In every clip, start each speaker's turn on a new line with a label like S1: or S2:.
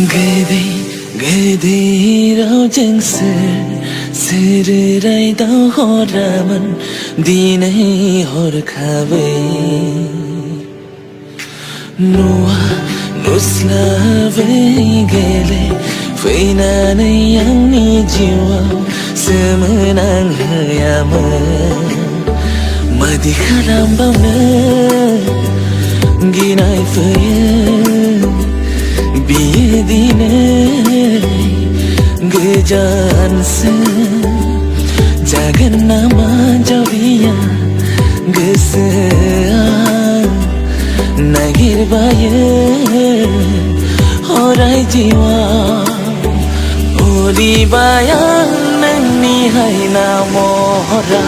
S1: Gede gede rau jeng sir rai dau horaman dinai hor khabe Noa nuslave gele feina nei yang ni jiwa semenang hayama madi khalam bauna ginai faye biye dine gejan se jagan nama jawiya gese nagir baye horai jiwa odi bayang nani hai namora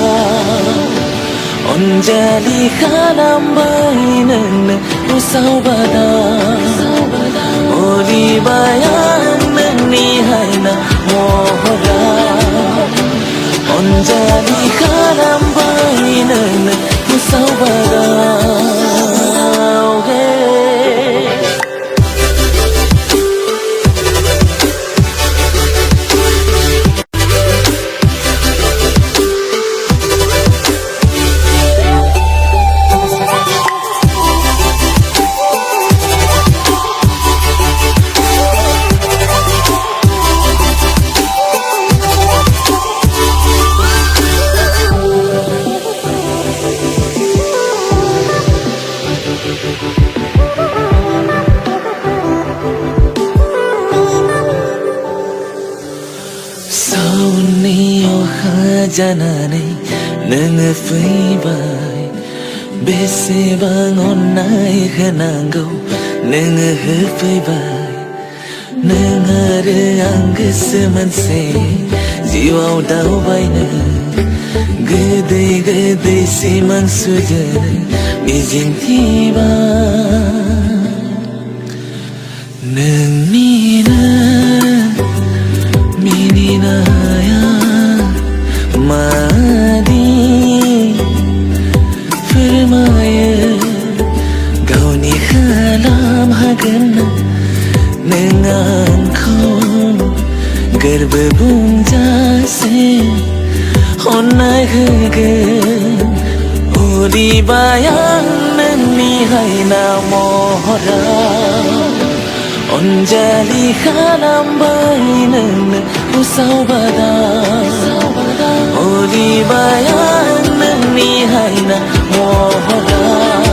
S1: onjali khalam bainan usau bada odi bayang nani hai namora onjali khalam bainan usau bada janane nang feibai bese bangon nai khanango nang feibai nang are angis manse jiwau dau baina gede simang sujan mijing tiba nang minina ya madi firmaya gauni khalam hagan nengan khon garb bungja se honai hagan odi bayang nani hai namora onjali khalam bainan usau bada odi bayang nani hai namora